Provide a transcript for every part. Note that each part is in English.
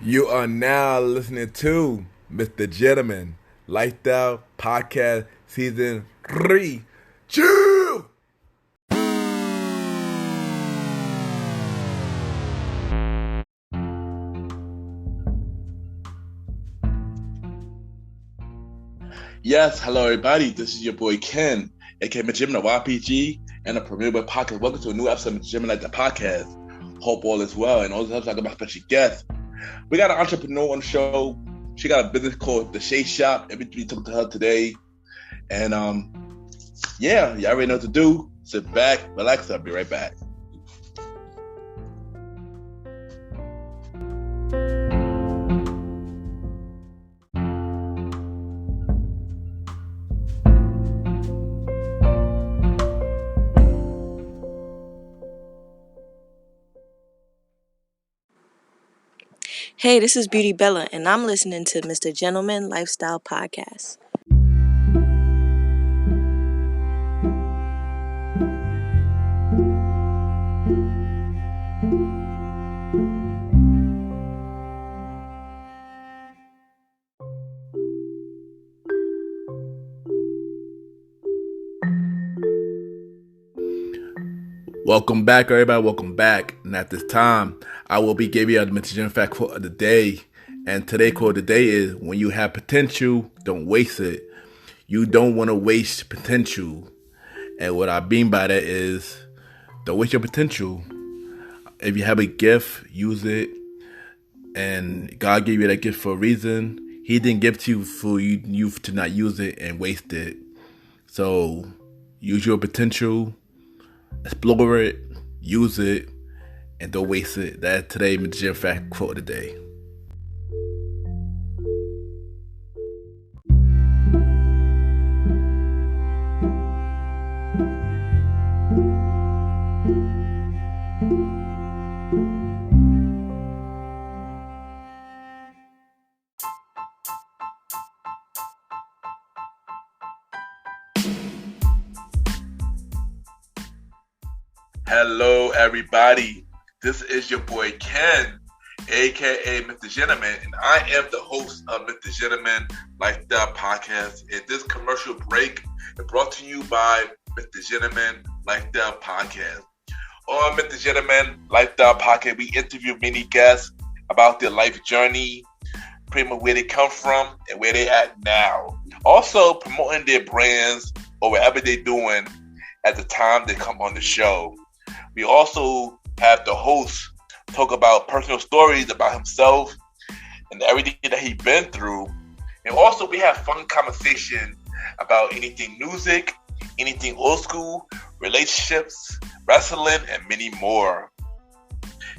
You are now listening to Mr. Gentleman Lifestyle Podcast Season 3. Chill! Yes, hello everybody. This is your boy Ken, aka Majimina YPG, and a Premier Boy Podcast. Welcome to a new episode of Majimina the Podcast. Hope all is well, and also talking about special guests. We got an entrepreneur on the show. She got a business called The Shade Shop, and we talked to her today. And yeah, you already know what to do. Sit back, relax. I'll be right back. Hey, this is Beauty Bella, and I'm listening to Mr. Gentleman Lifestyle Podcast. Welcome back, everybody. Welcome back. And at this time, I will be giving you the Mr. Gentleman Fact quote of the day. And today's quote of the day is, when you have potential, don't waste it. You don't want to waste potential. And what I mean by that is, don't waste your potential. If you have a gift, use it. And God gave you that gift for a reason. He didn't give it to you for you to not use it and waste it. So use your potential, explore it, use it, and don't waste it. That's today's Mr. Fact quote of the day. Hello, everybody. This is your boy Ken, aka Mr. Gentleman, and I am the host of Mr. Gentleman Lifestyle Podcast. And this commercial break is brought to you by Mr. Gentleman Lifestyle Podcast. On Mr. Gentleman Lifestyle Podcast, we interview many guests about their life journey, pretty much where they come from and where they at now. Also promoting their brands or whatever they're doing at the time they come on the show. We also have the host talk about personal stories about himself and everything that he's been through. And also we have fun conversation about anything music, anything old school, relationships, wrestling, and many more.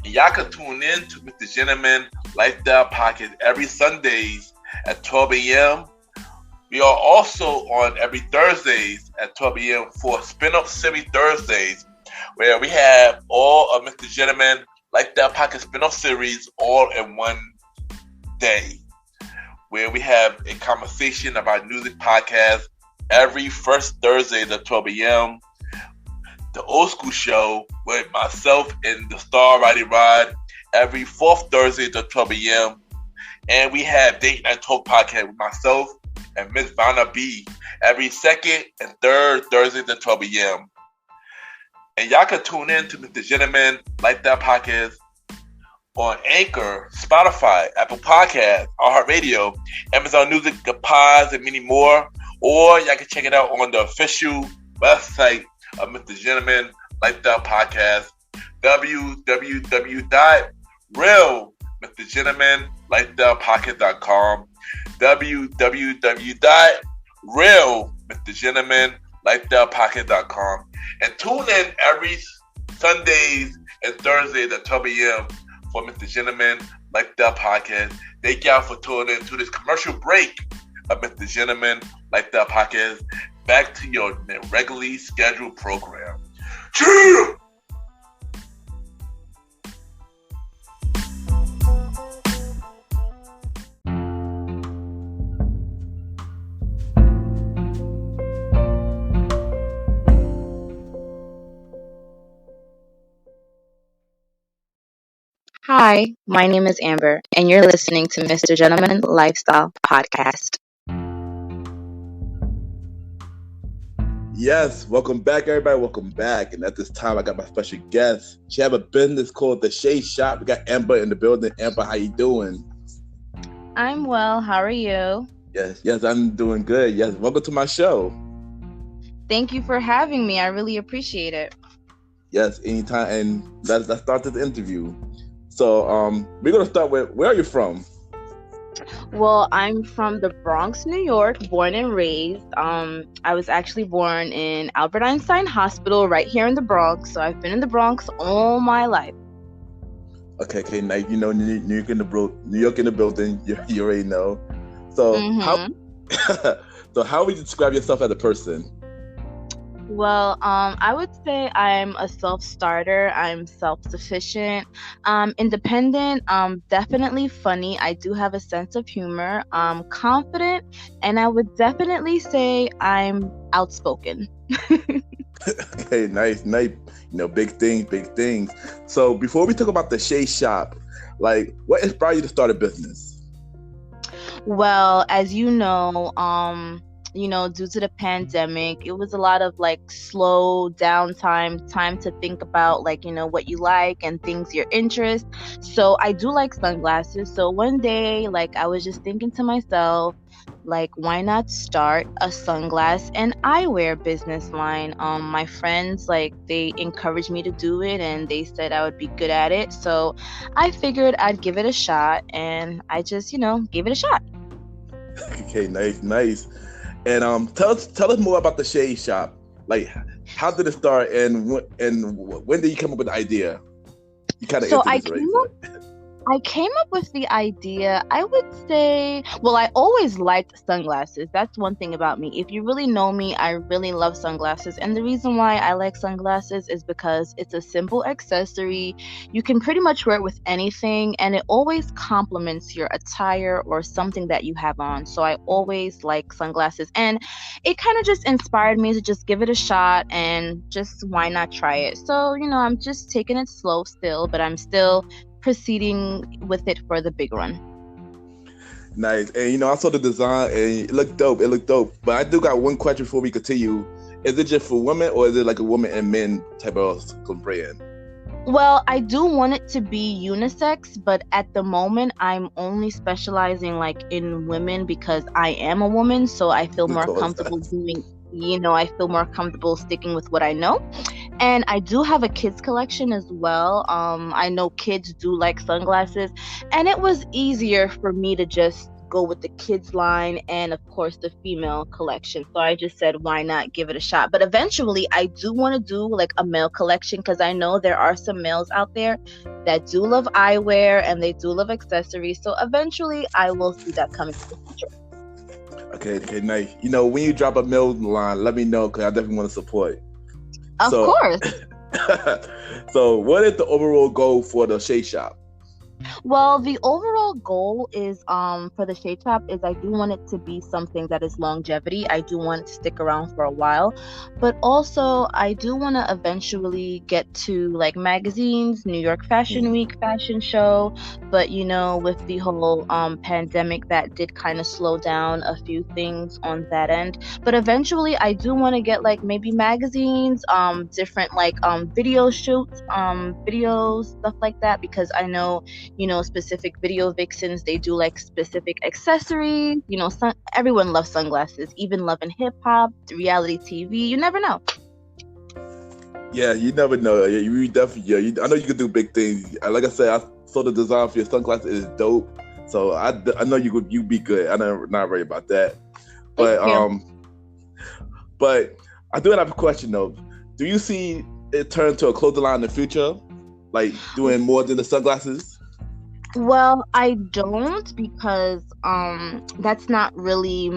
And y'all can tune in to Mr. Gentleman Lifestyle Podcast every Sundays at 12 a.m. We are also on every Thursdays at 12 a.m. for Spin-Up Series Thursdays, where we have all of Mr. Gentleman Lifestyle Podcast spin-off series all in one day, where we have a conversation about music podcast every first Thursday at 12 a.m. The Old School Show with myself and the Star Roddy Rod every fourth Thursday at 12 a.m. And we have Date Night Talk Podcast with myself and Miss Vanna B every second and third Thursday at 12 a.m. And y'all can tune in to Mr. Gentleman Lifestyle Podcast on Anchor, Spotify, Apple Podcasts, iHeartRadio, Amazon Music, The Pods, and many more. Or y'all can check it out on the official website of Mr. Gentleman Lifestyle Podcast, www.realmrgentlemanlifestylepodcast.com, www.realmrgentlemanlifestylepodcast.com. And tune in every Sundays and Thursdays at 12 a.m. for Mr. Gentleman Lifestyle Podcast. Thank y'all for tuning in to this commercial break of Mr. Gentleman Lifestyle Podcast. Back to your regularly scheduled program. Cheers! Hi, Hi, my name is Amber, and you're listening to Mr. Gentleman Lifestyle Podcast. Yes, welcome back, everybody. Welcome back. And at this time, I got my special guest. She have a business called The Shade Shop. We got Amber in the building. Amber, how you doing? I'm well. How are you? Yes, I'm doing good. Yes, welcome to my show. Thank you for having me. I really appreciate it. Yes, anytime. And let's start this interview. So, we're gonna start with, where are you from? Well, I'm from the Bronx, New York, born and raised. I was actually born in Albert Einstein Hospital right here in the Bronx. So I've been in the Bronx all my life. Okay, now you know New York in the building. You already know. So how would you describe yourself as a person? Well, I would say I'm a self-starter. I'm self-sufficient, independent, definitely funny. I do have a sense of humor, confident, and I would definitely say I'm outspoken. Okay, nice. You know, big things. So before we talk about the Shade Shop, like, what inspired you to start a business? Well, as you know, due to the pandemic, it was a lot of like slow downtime, time to think about like, what you like and things your interest. So I do like sunglasses. So one day, like, I was just thinking to myself, like, why not start a sunglass and eyewear business line? My friends, like, they encouraged me to do it and they said I would be good at it. So I figured I'd give it a shot, and I just, gave it a shot. Okay, nice. And tell us more about the Shade Shop. Like, how did it start, and when did you come up with the idea? You kind of I came up with the idea, I would say, well, I always liked sunglasses. That's one thing about me. If you really know me, I really love sunglasses. And the reason why I like sunglasses is because it's a simple accessory. You can pretty much wear it with anything, and it always complements your attire or something that you have on. So I always like sunglasses. And it kind of just inspired me to just give it a shot and just why not try it. So, I'm just taking it slow still, but I'm still proceeding with it for the big run. Nice. And I saw the design and it looked dope. But I do got one question before we continue. Is it just for women, or is it like a woman and men type of brand? Well, I do want it to be unisex, but at the moment I'm only specializing like in women because I am a woman, so I feel more comfortable doing, I feel more comfortable sticking with what I know. And I do have a kids collection as well. I know kids do like sunglasses, and it was easier for me to just go with the kids line and of course the female collection. So I just said, why not give it a shot? But eventually I do want to do like a male collection, because I know there are some males out there that do love eyewear and they do love accessories. So eventually I will see that coming to the future. Okay, nice. When you drop a male line, let me know, because I definitely want to support. Of course. So what is the overall goal for the Shade Shop? Well, the overall goal is for the Shade Shop is I do want it to be something that is longevity. I do want it to stick around for a while, but also I do want to eventually get to like magazines, New York Fashion Week fashion show, but with the whole pandemic, that did kind of slow down a few things on that end. But eventually I do want to get like maybe magazines, different like video shoots, videos, stuff like that, because I know specific video vixens, they do like specific accessories. Everyone loves sunglasses, even loving hip hop, reality TV. You never know. Yeah, you never know. You definitely. I know you can do big things. Like I said, I saw the design for your sunglasses is dope. So I know you be good. I'm not worried about that. But but I do have a question though. Do you see it turn to a clothing line in the future, like doing more than the sunglasses? Well, I don't, because that's not really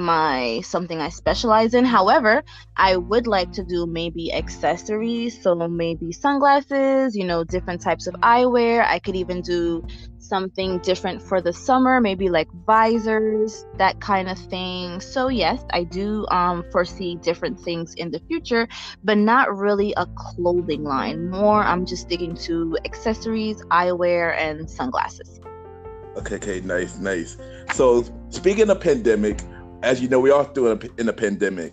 something I specialize in. However, I would like to do maybe accessories, so maybe sunglasses, different types of eyewear. I could even do something different for the summer, maybe like visors, that kind of thing. So yes, I do foresee different things in the future, but not really a clothing line. More, I'm just sticking to accessories, eyewear, and sunglasses. Okay, nice. So speaking of pandemic, as you know, we are still in a pandemic.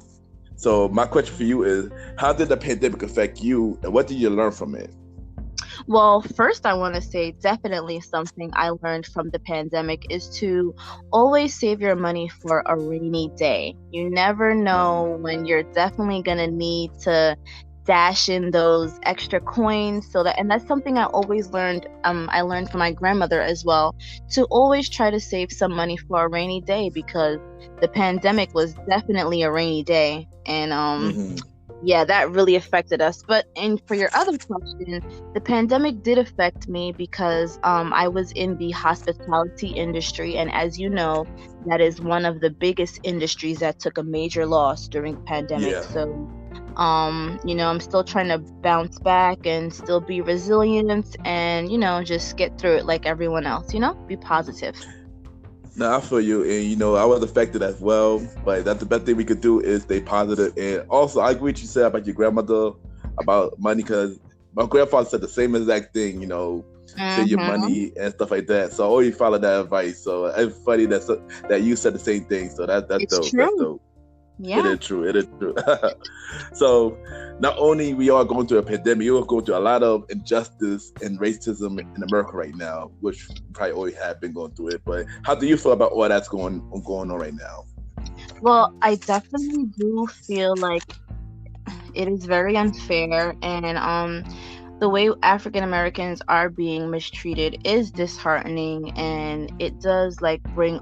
So my question for you is, how did the pandemic affect you, and what did you learn from it? Well, first, I want to say definitely something I learned from the pandemic is to always save your money for a rainy day. You never know when you're definitely going to need to dash in those extra coins, and that's something I always learned. I learned from my grandmother as well, to always try to save some money for a rainy day, because the pandemic was definitely a rainy day. And yeah, that really affected us. And for your other question, the pandemic did affect me because I was in the hospitality industry, and as you know, that is one of the biggest industries that took a major loss during the pandemic. Yeah. So I'm still trying to bounce back and still be resilient, and just get through it like everyone else. Be positive. No, I feel you, and I was affected as well. But that's the best thing we could do is stay positive. And also, I agree with you said about your grandmother about money, because my grandfather said the same exact thing. Save your money and stuff like that. So I always follow that advice. So it's funny that you said the same thing. So that's It's dope. true. That's dope. Yeah. It is true. So not only we are going through a pandemic, we are going through a lot of injustice and racism in America right now, which we probably always have been going through it. But how do you feel about all that's going on right now? Well, I definitely do feel like it is very unfair, and the way African Americans are being mistreated is disheartening, and it does bring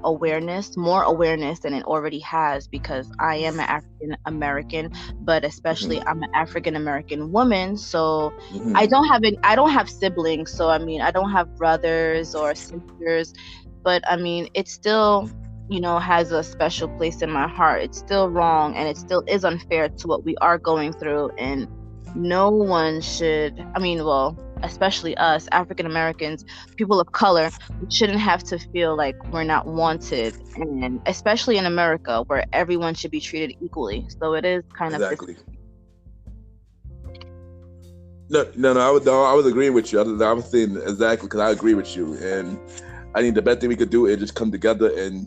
more awareness than it already has, because I am an African American, but especially I'm an African American woman, so I don't have siblings, so I don't have brothers or sisters, but it still has a special place in my heart. It's still wrong, and it still is unfair to what we are going through, and no one should, especially us African Americans, people of color, shouldn't have to feel like we're not wanted, and especially in America where everyone should be treated equally. So it is kind Exactly. No, I was agreeing with you. I was saying exactly, because I agree with you, and I think the best thing we could do is just come together and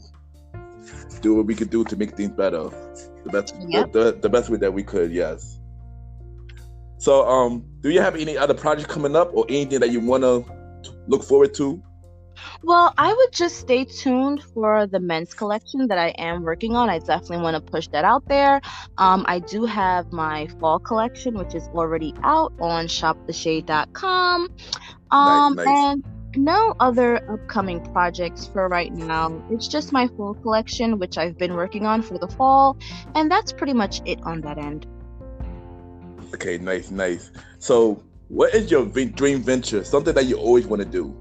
do what we could do to make things better. The best way that we could, yes. So, do you have any other projects coming up, or anything that you want to look forward to? Well, I would just stay tuned for the men's collection that I am working on. I definitely want to push that out there. I do have my fall collection, which is already out on shoptheshade.com. Nice. And no other upcoming projects for right now. It's just my fall collection, which I've been working on for the fall, and that's pretty much it on that end. Okay, nice. So, what is your dream venture? Something that you always want to do?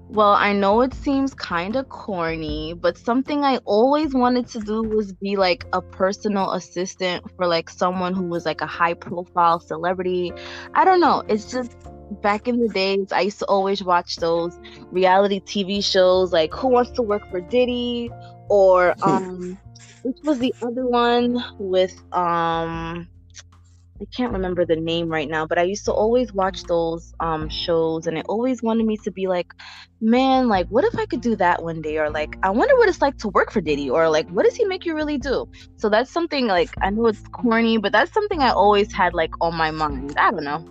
Well, I know it seems kind of corny, but something I always wanted to do was be a personal assistant for someone who was a high profile celebrity. I don't know. It's just back in the days, I used to always watch those reality TV shows like Who Wants to Work for Diddy, or which was the other one with I can't remember the name right now, but I used to always watch those shows, and it always wanted me to be man, what if I could do that one day? Or I wonder what it's like to work for Diddy, or what does he make you really do? So that's something I know it's corny, but that's something I always had on my mind. I don't know.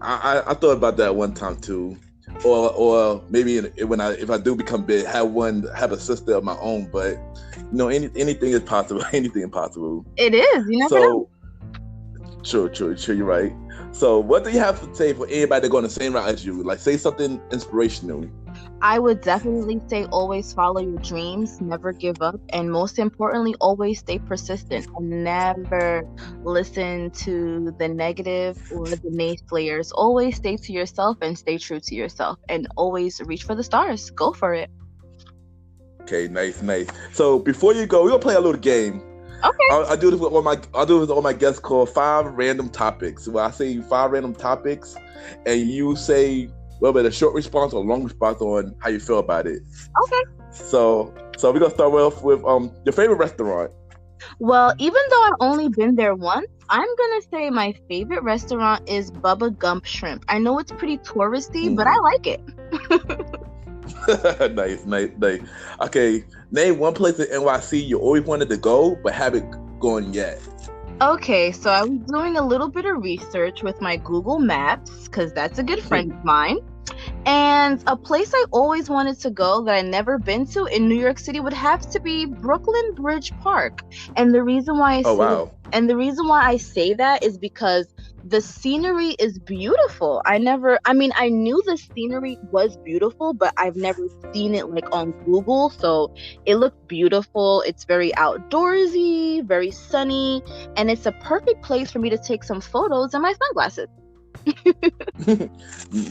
I thought about that one time too, or maybe if I do become big, have a sister of my own, but. Anything is possible. Anything is possible. It is. You never know. True. You're right. So, what do you have to say for anybody that going the same route as you? Say something inspirational. I would definitely say always follow your dreams, never give up, and most importantly, always stay persistent and never listen to the negative or the naysayers. Always stay to yourself and stay true to yourself, and always reach for the stars. Go for it. Okay, nice. So before you go, we're gonna play a little game. Okay. I do this with all my guests called 5 random topics. Well, I say 5 random topics, and you say whether a short response or a long response on how you feel about it. Okay. So we're gonna start off with your favorite restaurant. Well, even though I've only been there once, I'm gonna say my favorite restaurant is Bubba Gump Shrimp. I know it's pretty touristy, but I like it. Nice. Okay, name one place in NYC you always wanted to go but haven't gone yet. Okay, so I was doing a little bit of research with my Google Maps because that's a good friend of mine. And a place I always wanted to go that I never been to in New York City would have to be Brooklyn Bridge Park. And the reason why I say that is because the scenery is beautiful. I knew the scenery was beautiful, but I've never seen it like on Google. So it looked beautiful. It's very outdoorsy, very sunny, and it's a perfect place for me to take some photos in my sunglasses.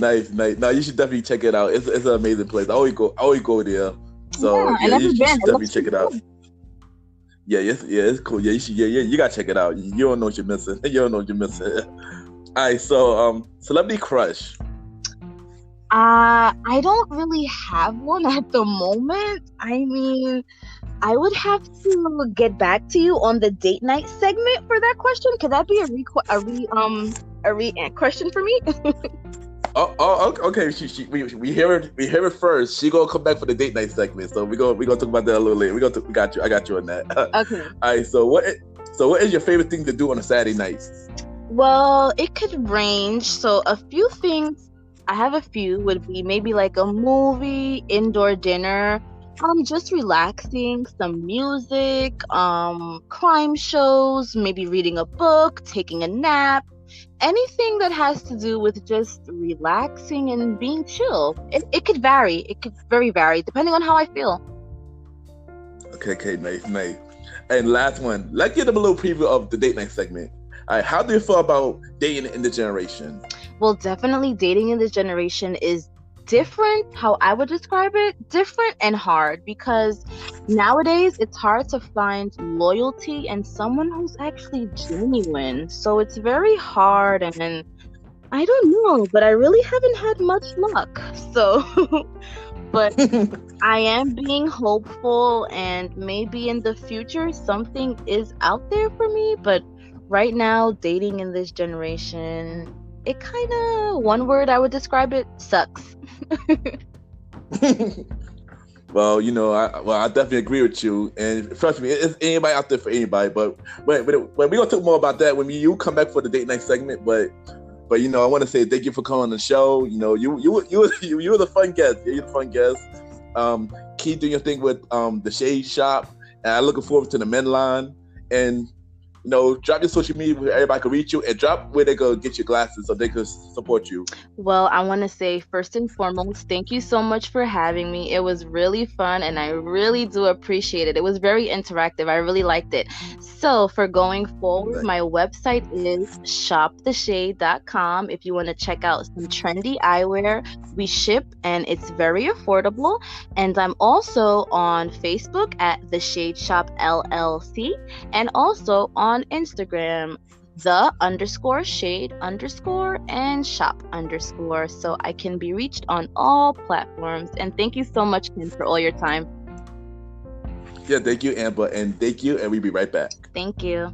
Nice. No, you should definitely check it out. It's an amazing place. I always go there. So you should definitely check it out. Yeah, it's cool. Yeah, you gotta check it out. You don't know what you're missing. All right, so celebrity crush. I don't really have one at the moment. I mean, I would have to get back to you on the date night segment for that question. Could that be a question for me? Okay. We hear it first. She gonna come back for the date night segment, so we gonna talk about that a little later. We got you. I got you on that. Okay. All right. So what is your favorite thing to do on a Saturday night? Well, it could range. So a few things. I have a few would be maybe like a movie, indoor dinner, just relaxing, some music, crime shows, maybe reading a book, taking a nap. Anything that has to do with just relaxing and being chill. It could vary. It could very vary depending on how I feel. Okay, nice. And last one, let's give them a little preview of the date night segment. All right, how do you feel about dating in this generation? Well, definitely dating in this generation is different. How I would describe it, different and hard, because nowadays it's hard to find loyalty and someone who's actually genuine. So it's very hard, and I don't know, but I really haven't had much luck. So but I am being hopeful, and maybe in the future something is out there for me. But right now, dating in this generation, it kind of, one word I would describe it, sucks. Well, I definitely agree with you, and trust me, it's anybody out there for anybody. But we're gonna talk more about that when you come back for the date night segment. But I want to say thank you for coming on the show. You were the fun guest. You're the fun guest. Keep doing your thing with the Shade Shop, and I'm looking forward to the Men Line. And drop your social media where everybody can reach you, and drop where they go get your glasses so they can support you. Well, I want to say first and foremost, thank you so much for having me. It was really fun, and I really do appreciate it. It was very interactive. I really liked it. So for going forward, my website is shoptheshade.com. If you want to check out some trendy eyewear, we ship, and it's very affordable. And I'm also on Facebook at The Shade Shop LLC, and also on Instagram, _shade_ and shop_. So I can be reached on all platforms. And thank you so much, Ken, for all your time. Yeah, thank you, Amber, and thank you, and we'll be right back. Thank you.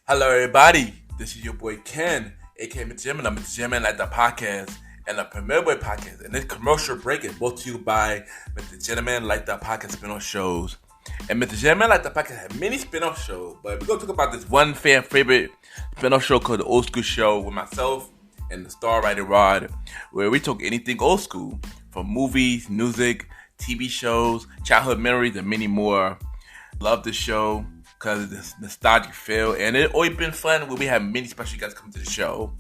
Hello, everybody. This is your boy Ken, aka Mr. Gemini. I'm Mr. Gemini like the podcast and the Premier Boy podcast. And this commercial break is brought to you by Mr. Gentleman Like the Podcast spin-off shows. And Mr. Gentleman Like the Podcast has many spin-off shows, but we're gonna talk about this one fan favorite spin-off show called The Old School Show with myself and the star writer Rod, where we talk anything old school, from movies, music, TV shows, childhood memories, and many more. Love the show because of this nostalgic feel, and it's always been fun when we have many special guests come to the show.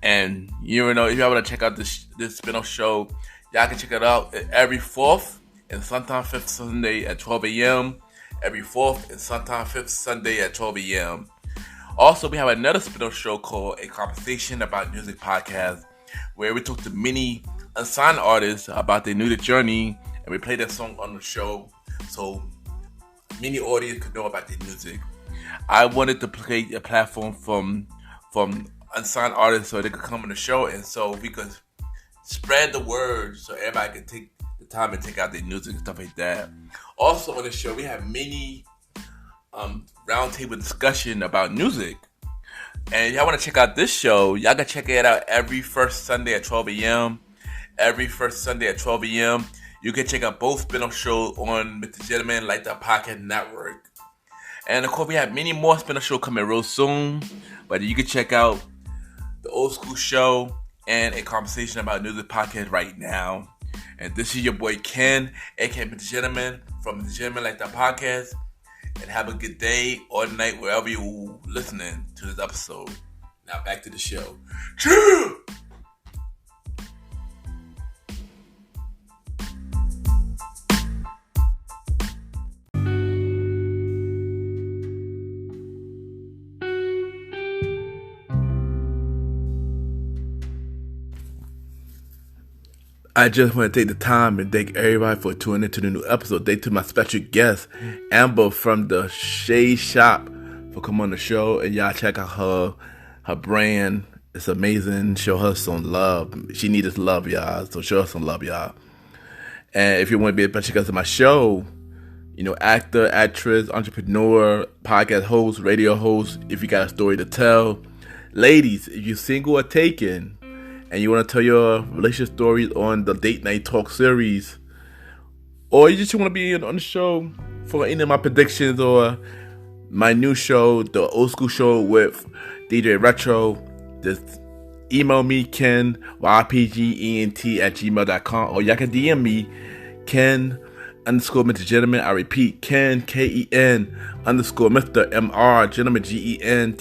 And you know, if y'all want to check out this spin-off show, y'all can check it out every fourth and sometimes fifth Sunday at 12 a.m. Every fourth and sometimes fifth Sunday at 12 a.m. Also, we have another spin-off show called A Conversation About Music Podcast, where we talk to many unsigned artists about their music journey, and we play their song on the show, so many audience could know about their music. I wanted to play a platform from unsigned artists so they could come on the show, and so we could spread the word so everybody could take the time and take out their music and stuff like that. Also on the show, we have many roundtable discussion about music. And y'all want to check out this show, y'all can check it out every first Sunday at 12 a.m. Every first Sunday at 12 a.m. You can check out both spin-off shows on Mr. Gentleman Like That Podcast Network. And of course, we have many more spin-off shows coming real soon. But you can check out the Old School Show and A Conversation About Music Podcast right now. And this is your boy Ken, aka Mr. Gentleman from Mr. Gentleman Like That Podcast. And have a good day or night wherever you're listening to this episode. Now back to the show. Chill! I just want to take the time and thank everybody for tuning into the new episode. Thank to my special guest, Amber from the Shade Shop, for coming on the show. And y'all check out her brand. It's amazing. Show her some love. She needs this love, y'all. So show her some love, y'all. And if you want to be a special guest of my show, you know, actor, actress, entrepreneur, podcast host, radio host, if you got a story to tell. Ladies, if you're single or taken, and you want to tell your relationship stories on the Date Night Talk series, or you just want to be on the show for any of my predictions or my new show, the Old School Show with DJ Retro, just email me, Ken, YPGENT@gmail.com, or y'all can DM me, Ken_Mr. Gentleman. I repeat, Ken, KEN_Mr. MR, Gentleman, GENTLEMAN.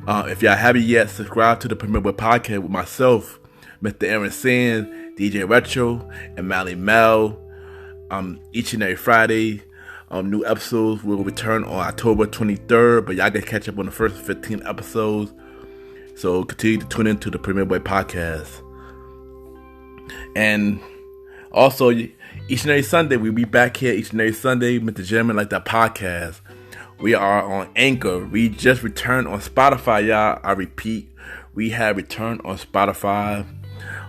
If y'all haven't yet, subscribe to the Premier Boy Podcast with myself, Mr. Aaron Sands, DJ Retro, and Mally Mel. Each and every Friday, new episodes will return on October 23rd, but y'all can catch up on the first 15 episodes. So continue to tune into the Premier Boy Podcast. And also, each and every Sunday, we'll be back here each and every Sunday, Mr. Gentleman Like That Podcast. We are on Anchor. We just returned on Spotify, y'all. I repeat, we have returned on Spotify.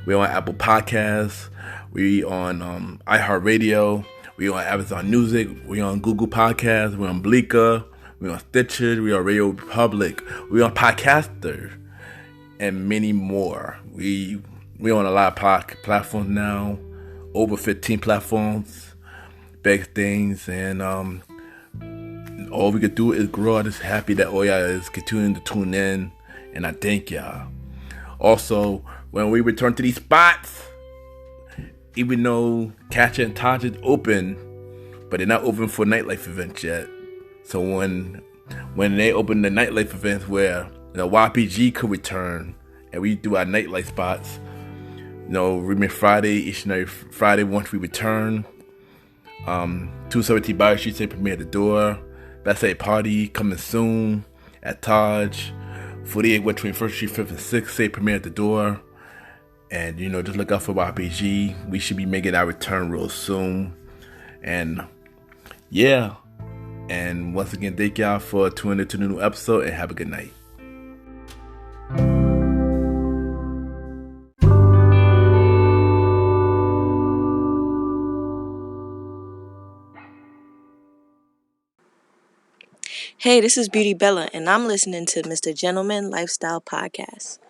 We're on Apple Podcasts. We on iHeartRadio. We on Amazon Music. We on Google Podcasts. We on Bleaker. We on Stitcher. We on Radio Republic. We on Podcaster, and many more. We on a lot of platforms now. Over 15 platforms. Big things, and all we could do is grow. I'm just happy that all y'all is continuing to tune in, and I thank y'all. Also, when we return to these spots, even though Catcher and Taj is open, but they're not open for nightlife events yet. So when they open the nightlife events where the YPG could return, and we do our nightlife spots, you know, Remix Friday, each and every Friday once we return. 270 Body Street say premiere at the door. Best Day Party coming soon at Taj. 48 West 21st Street, 5th and 6th say premiere at the door. And you know, just look out for YPG. We should be making our return real soon. And yeah. And once again, thank y'all for tuning into the new episode, and have a good night. Hey, this is Beauty Bella, and I'm listening to Mr. Gentleman Lifestyle Podcast.